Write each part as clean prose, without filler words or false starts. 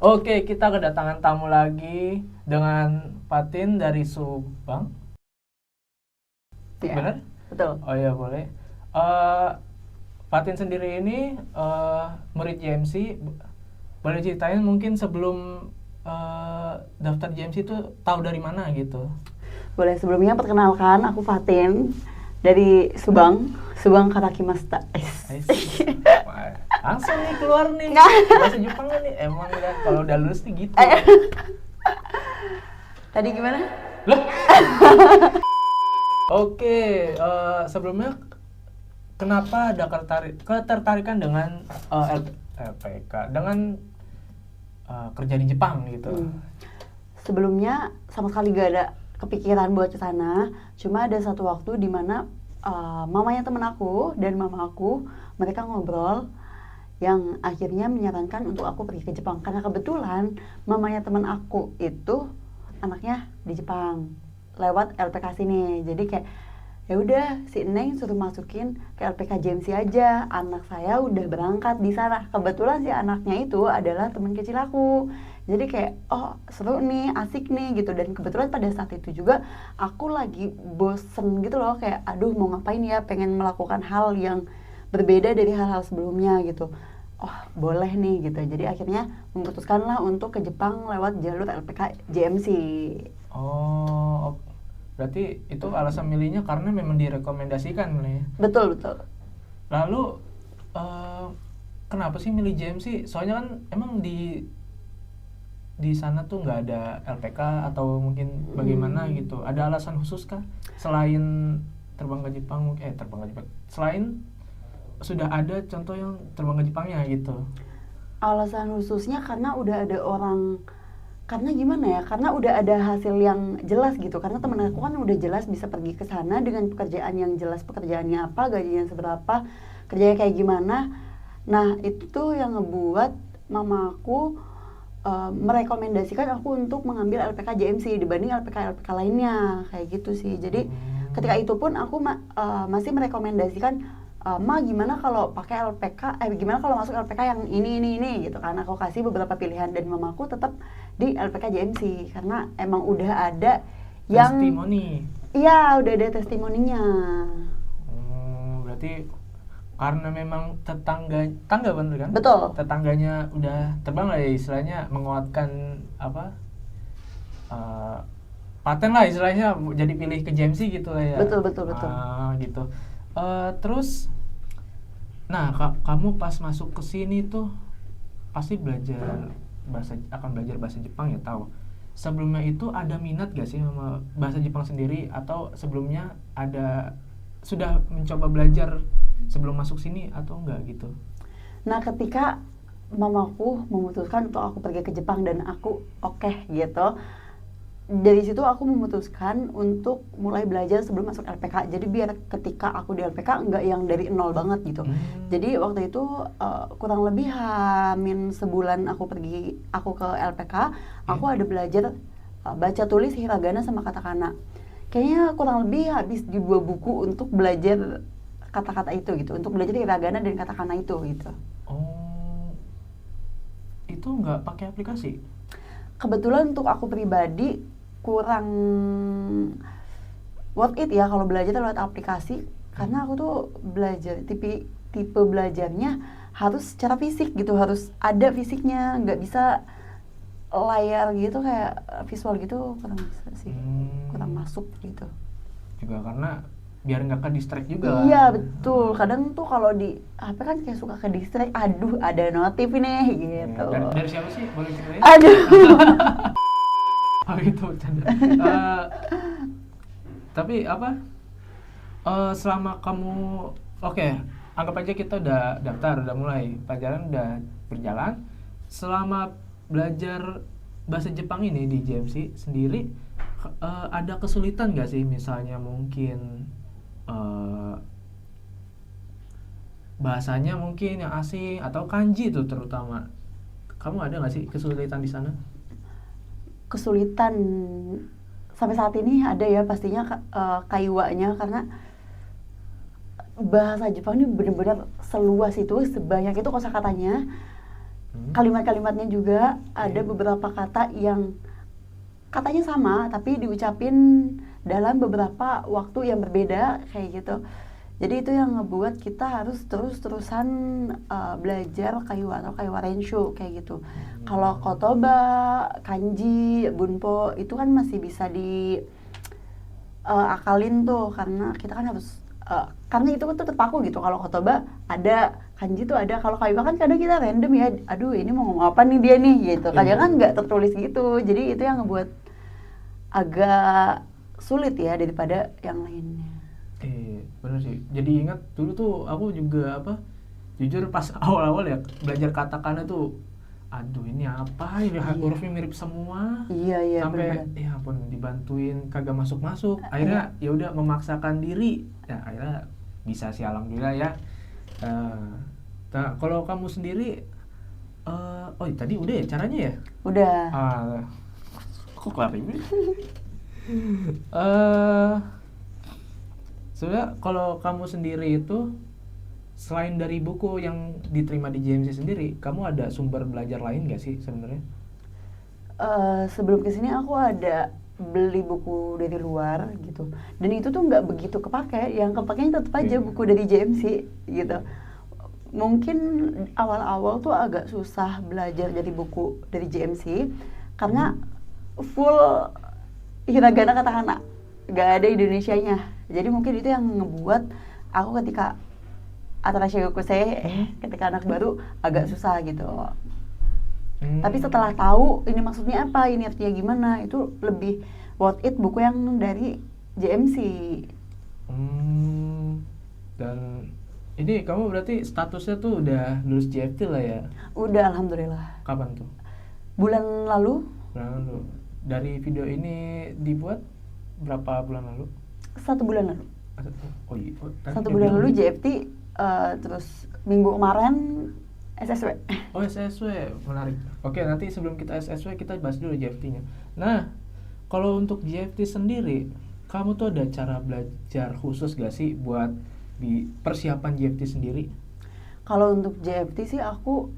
Oke, kita kedatangan tamu lagi dengan Fatin dari Subang. Ya, Bener? betul. Oh iya, boleh. Eh Fatin sendiri ini murid JMC. Boleh ceritain mungkin sebelum daftar JMC itu tahu dari mana gitu? Boleh sebelumnya perkenalkan, aku Fatin dari Subang, Subang Karakimasta. Ais. Wah, langsung nih keluar nih Nggak. bahasa Jepangnya nih. Emang udah kalau udah lulus nih gitu. Eh, Tadi gimana? Lah, oke. Sebelumnya kenapa ada ketertarikan dengan LPK dengan kerja di Jepang gitu? Hmm. Sebelumnya sama sekali gak ada kepikiran buat ke sana. Cuma ada satu waktu di mana mamanya temen aku dan mama aku mereka ngobrol yang akhirnya menyarankan untuk aku pergi ke Jepang karena kebetulan mamanya teman aku itu anaknya di Jepang lewat LPK sini. Jadi kayak ya udah si Neng suruh masukin ke LPK JMC aja. Anak saya udah berangkat di sana. Kebetulan si anaknya itu adalah teman kecil aku. Jadi kayak oh seru nih, asik nih gitu. Dan kebetulan pada saat itu juga aku lagi bosen gitu loh, kayak aduh mau ngapain ya, pengen melakukan hal yang berbeda dari hal-hal sebelumnya gitu. Oh boleh nih gitu, jadi akhirnya memutuskanlah untuk ke Jepang lewat jalur LPK JMC. Oh, berarti itu alasan milihnya karena memang direkomendasikan nih. Betul betul. Lalu eh, kenapa sih milih JMC? Soalnya kan emang di sana tuh nggak ada LPK atau mungkin bagaimana Hmm, gitu. Ada alasan khusus kah selain terbang ke Jepang? Terbang ke Jepang. Selain sudah ada contoh yang terbang ke Jepangnya gitu. alasan khususnya karena udah ada orang, karena gimana ya, karena udah ada hasil yang jelas gitu, karena temen aku kan udah jelas bisa pergi ke sana dengan pekerjaan yang jelas, pekerjaannya apa, gajinya seberapa, kerjanya kayak gimana. Nah itu tuh yang ngebuat mama aku merekomendasikan aku untuk mengambil LPK JMC dibanding LPK lainnya, kayak gitu sih. Jadi ketika Hmm. itu pun aku masih merekomendasikan, ma gimana kalau pakai LPK, gimana kalau masuk LPK yang ini gitu kan. Aku kasih beberapa pilihan dan mamaku tetap di LPK JMC karena emang udah ada yang, Testimoni. iya udah ada testimoninya. Berarti karena memang tangga bener kan? Betul. Tetangganya udah terbang lah ya istilahnya menguatkan apa? eh, Paten lah istilahnya jadi pilih ke JMC gitu lah ya. Betul betul betul. Gitu. Terus nah kamu pas masuk ke sini tuh pasti akan belajar bahasa Jepang ya tahu. Sebelumnya itu ada minat gak sih sama bahasa Jepang sendiri atau sebelumnya sudah mencoba belajar sebelum masuk sini atau enggak gitu? Nah ketika mamaku memutuskan untuk aku pergi ke Jepang dan aku oke gitu, dari situ aku memutuskan untuk mulai belajar sebelum masuk LPK. Jadi biar ketika aku di LPK nggak yang dari nol banget gitu. Hmm. Jadi waktu itu kurang lebih hamin sebulan aku ke LPK, Ya. aku ada belajar baca tulis hiragana sama katakana. Kayaknya kurang lebih habis di 2 buku untuk belajar kata-kata itu gitu, untuk belajar hiragana dan katakana itu gitu. Oh, itu nggak pakai aplikasi? Kebetulan untuk aku pribadi kurang worth it ya kalau belajar lewat aplikasi, Hmm. karena aku tuh belajar tipe tipe belajarnya harus secara fisik gitu, harus ada fisiknya, nggak bisa layar gitu kayak visual gitu, kurang bisa sih, kurang Hmm. masuk gitu. Juga karena biar nggak ke distract juga Iya kan. betul, kadang tuh kalau di HP kan kayak suka ke distract, aduh ada notif nih gitu. Dari siapa sih boleh ceritain? Aduh. Oh itu bercanda. Eh, tapi apa? Selama kamu oke, anggap aja kita udah daftar, udah mulai pelajaran udah berjalan. Selama belajar bahasa Jepang ini di JMC sendiri, ada kesulitan nggak sih? Misalnya mungkin eh, bahasanya mungkin yang asing atau kanji itu terutama. Kamu ada nggak sih kesulitan di sana? Kesulitan sampai saat ini ada ya pastinya, kaiwanya, karena bahasa Jepang ini benar-benar seluas itu, sebanyak itu kosakatanya. Kalimat-kalimatnya juga ada Iya. beberapa kata yang katanya sama tapi diucapin dalam beberapa waktu yang berbeda kayak gitu. Jadi itu yang ngebuat kita harus terus-terusan belajar kaiwa atau kaiwa renshu kayak gitu. Kalau kotoba, kanji, bunpo itu kan masih bisa di akalin tuh karena kita kan harus karena itu tuh terpaku gitu. Kalau kotoba ada, kanji tuh ada. Kalau kaiwa kan kadang kita random ya. Aduh, ini mau ngomong apa nih dia nih gitu. Kadang kan nggak tertulis gitu. Jadi itu yang ngebuat agak sulit ya daripada yang lainnya. Bener sih. Jadi ingat dulu tuh aku juga apa? Jujur pas awal-awal ya belajar katakana tuh, aduh ini apa? Ini Iya. hurufnya mirip semua. Iya Sampai benar-benar. ya ampun dibantuin kagak masuk-masuk. Akhirnya ya udah memaksakan diri. Ya akhirnya bisa sih alhamdulillah ya. Nah, kalau kamu sendiri oh tadi udah ya caranya ya? Udah. Kok kelar ini? eh Sebenarnya kalau kamu sendiri itu selain dari buku yang diterima di JMC sendiri, kamu ada sumber belajar lain nggak sih sebenarnya? Sebelum kesini aku ada beli buku dari luar gitu, dan itu tuh nggak begitu kepake. Yang kepakainya tetap aja buku dari JMC gitu. Mungkin awal-awal tuh agak susah belajar dari buku dari JMC karena full hiragana katakana, nggak ada Indonesianya. Jadi mungkin itu yang ngebuat aku ketika Atarashii Gokusei ketika anak baru agak susah gitu. Tapi setelah tahu ini maksudnya apa, ini artinya gimana, itu lebih worth it buku yang dari JMC. Dan ini kamu berarti statusnya tuh udah lulus JFT lah ya? Udah, alhamdulillah. Kapan tuh? Bulan lalu. Bulan lalu. Dari video ini dibuat berapa bulan lalu? 1 bulan lalu. Oh iya. 1 bulan lalu JFT, terus minggu kemarin SSW. Oh SSW, menarik. Oke, nanti sebelum kita SSW kita bahas dulu JFT-nya. Nah, kalau untuk JFT sendiri, kamu tuh ada cara belajar khusus gak sih buat di persiapan JFT sendiri? Kalau untuk JFT sih aku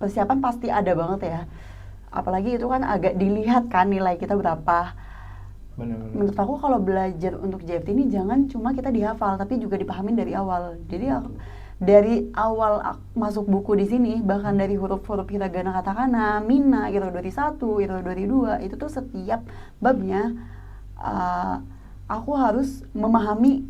persiapan pasti ada banget ya. Apalagi itu kan agak dilihat kan nilai kita berapa. Benar-benar. Menurut aku kalau belajar untuk JFT ini jangan cuma kita dihafal tapi juga dipahamin dari awal. Jadi dari awal masuk buku di sini, bahkan dari huruf-huruf hiragana katakana, mina, irodori 1, irodori 2, itu tuh setiap babnya aku harus memahami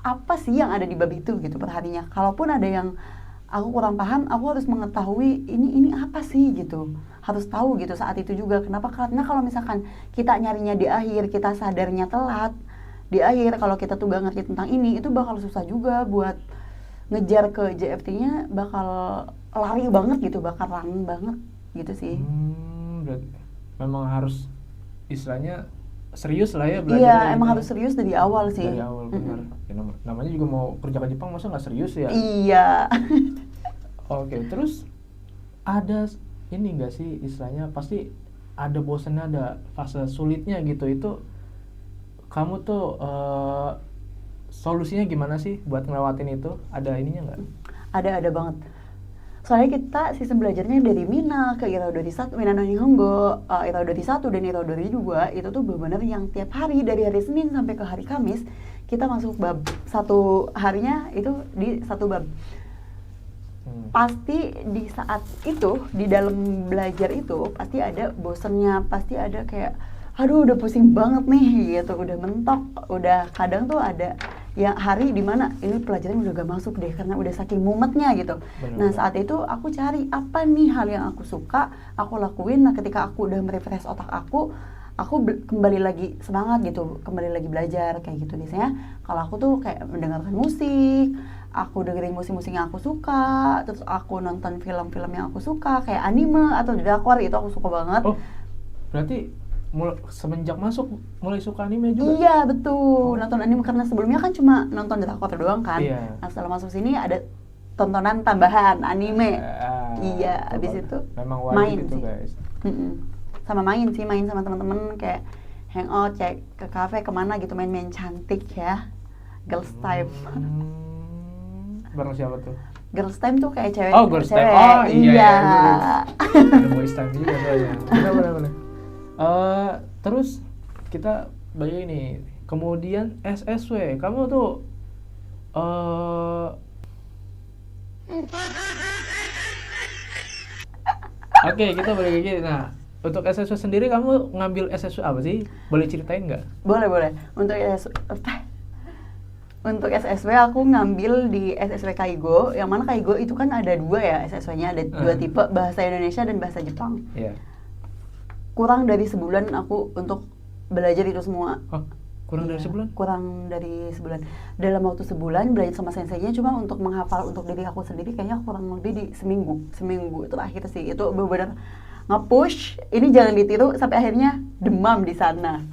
apa sih yang ada di bab itu gitu perharinya. Kalaupun ada yang aku kurang paham, aku harus mengetahui ini apa sih gitu. Harus tahu gitu saat itu juga. Kenapa? Karena kalau misalkan kita nyarinya di akhir, kita sadarnya telat di akhir, kalau kita tuh gak ngerti tentang ini, itu bakal susah juga buat ngejar ke JFT-nya, bakal lari banget gitu, bakal run banget gitu sih. Berarti memang harus istilahnya serius lah ya Iya, belajarnya. emang harus serius dari awal sih. Dari awal benar. Ya, namanya juga mau kerja ke Jepang, masa nggak serius ya? Iya. Oke, terus ada ini nggak sih istilahnya, pasti ada bosannya, ada fase sulitnya gitu. Itu kamu tuh solusinya gimana sih buat ngelewatin itu? Ada ininya nggak? Ada banget. Soalnya kita sistem belajarnya dari Mina ke Irodori 1, Mina no Nihongo, Irodori 1 dan Irodori 2, itu tuh benar-benar yang tiap hari dari hari Senin sampai ke hari Kamis kita masuk bab. Satu harinya itu di satu bab. Pasti di saat itu, di dalam belajar itu pasti ada bosennya, pasti ada kayak aduh udah pusing banget nih gitu, udah mentok, udah kadang tuh ada ya hari dimana ini pelajaran udah gak masuk deh karena udah saking mumetnya gitu. Bener. Nah saat itu aku cari apa nih hal yang aku suka, aku lakuin. Nah ketika aku udah merefresh otak aku kembali lagi semangat gitu, kembali lagi belajar kayak gitu. Biasanya kalau aku tuh kayak mendengarkan musik, aku dengerin musik-musik yang aku suka, terus aku nonton film-film yang aku suka kayak anime atau drakor, itu aku suka banget. Oh, berarti semenjak masuk mulai suka anime juga? Iya betul, nonton anime karena sebelumnya kan cuma nonton drakor doang kan. Iya. Nah setelah masuk sini ada tontonan tambahan anime. Iya, abis itu memang wajib main itu sih. guys. Sama main sama teman-teman kayak hangout, cek ke kafe kemana gitu, main-main cantik ya, girls time. Bareng siapa tuh? Girls time tuh kayak cewek. Oh, girls time. cewek. Oh, iya. Iya. Ada boys time juga soalnya. Benar. Terus kita balik ini. Kemudian SSW. Kamu tuh Oke, kita balik lagi. Nah, untuk SSW sendiri kamu ngambil SSW apa sih? Boleh ceritain nggak? Boleh. Untuk SSW aku ngambil di SSW Kaigo, yang mana Kaigo itu kan ada dua ya SSW-nya, ada dua tipe, bahasa Indonesia dan bahasa Jepang. Iya. Kurang dari sebulan aku untuk belajar itu semua. Oh, kurang dari Iya, sebulan? Kurang dari sebulan. Dalam waktu sebulan belajar sama senseinya, cuma untuk menghafal untuk diri aku sendiri kayaknya kurang lebih di seminggu terakhir sih. Itu benar-benar nge-push, ini jangan ditiru sampai akhirnya demam di sana.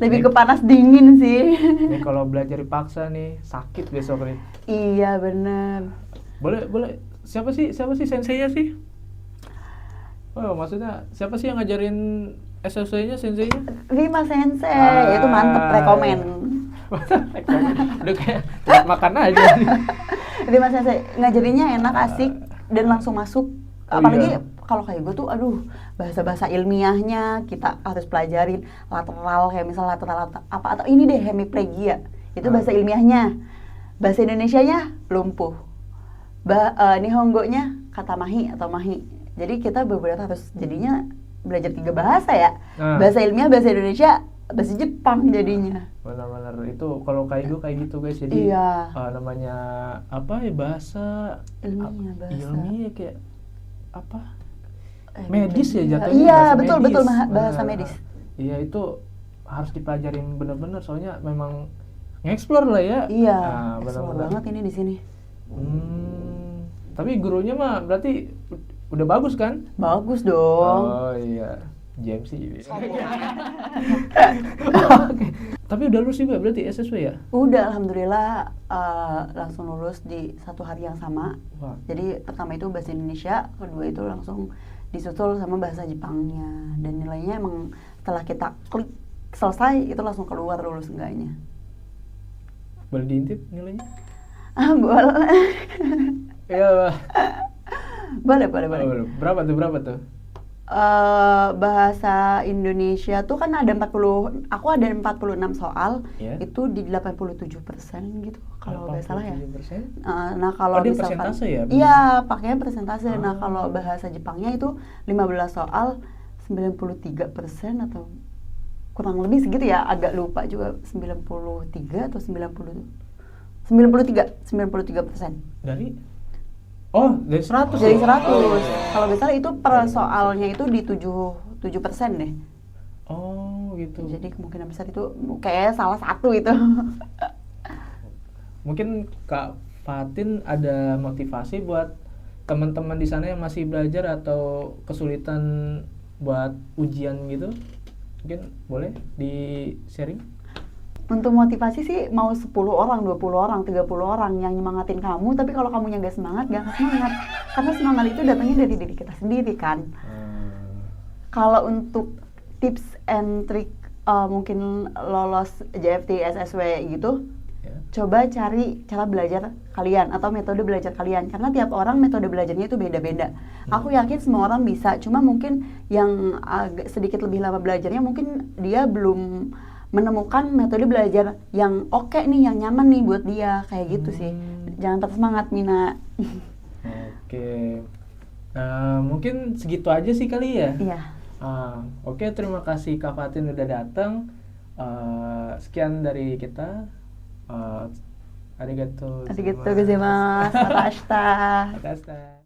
Lebih ke panas dingin sih. Nih kalau belajar dipaksa nih sakit besok nih. Iya bener. Boleh. Siapa sih senseinya sih? Oh, maksudnya siapa sih yang ngajarin SSW-nya senseinya? Rima Sensei, itu mantep, rekomen. Udah kayak tempat makan aja. Rima Sensei ngajarinnya enak, asik, dan langsung masuk. Oh, Apalagi iya. kalau kayak gue tuh, aduh, bahasa-bahasa ilmiahnya kita harus pelajarin. Lateral, kayak misalnya lateral apa, atau ini deh hemiplegia, itu bahasa ilmiahnya. Bahasa Indonesianya lumpuh. Nihongo-nya kata mahi atau mahi. Jadi kita beberapa harus jadinya belajar 3 bahasa ya. Bahasa ilmiah, bahasa Indonesia, bahasa Jepang jadinya. Benar-benar itu kalau Kaigo kayak gitu guys. Jadi Iya. namanya apa ya, bahasa Ilmiah, kayak apa? Medis ya jatuhnya. Iya, bahasa betul medis. bahasa medis. Iya, itu harus dipelajarin benar-benar soalnya memang nge-explore lah ya. Iya, benar-benar banget ini di sini. Tapi gurunya mah berarti udah bagus kan? Bagus dong. Oh iya, JMC. Oke. Tapi udah lulus juga berarti SSW ya? Udah, alhamdulillah langsung lulus di 1 hari yang sama. Wah. Jadi pertama itu bahasa Indonesia, kedua itu langsung disusul sama bahasa Jepangnya. Dan nilainya emang setelah kita klik selesai itu langsung keluar lulus enggaknya. Boleh diintip nilainya? Boleh. Iya. Boleh. Berapa tuh? Bahasa Indonesia tuh kan ada 40, aku ada 46 soal, Yeah. itu di 87% gitu kalau nggak salah ya. 87%? Nah kalau dia misalkan, persentase ya? iya pakainya persentase. Nah kalau bahasa Jepangnya itu 15 soal 93% atau kurang lebih segitu ya, agak lupa juga, 93 atau 93%. Dari 100 Jadi ya? 100. Kalau nggak salah itu per soalnya itu di 7% deh. Oh gitu. Jadi kemungkinan besar itu kayak salah satu itu. Mungkin Kak Fatin ada motivasi buat teman-teman di sana yang masih belajar atau kesulitan buat ujian gitu? Mungkin boleh di-sharing? Untuk motivasi sih mau 10 orang, 20 orang, 30 orang yang nyemangatin kamu, tapi kalau kamunya nggak semangat, gak semangat. Karena semangat itu datangnya dari diri kita sendiri kan. Kalau untuk tips and trick mungkin lolos JFT, SSW gitu, coba cari cara belajar kalian atau metode belajar kalian, karena tiap orang metode belajarnya itu beda-beda. Aku yakin semua orang bisa, cuma mungkin yang agak sedikit lebih lama belajarnya mungkin dia belum menemukan metode belajar yang oke nih, yang nyaman nih buat dia, kayak gitu sih. Jangan tersemangat, Mina. Oke. Mungkin segitu aja sih kali ya. Iya. Oke, terima kasih Kak Fatin udah datang. Sekian dari kita. Arigatou Arigatou gozaimasu. Mata ashita. Makasih.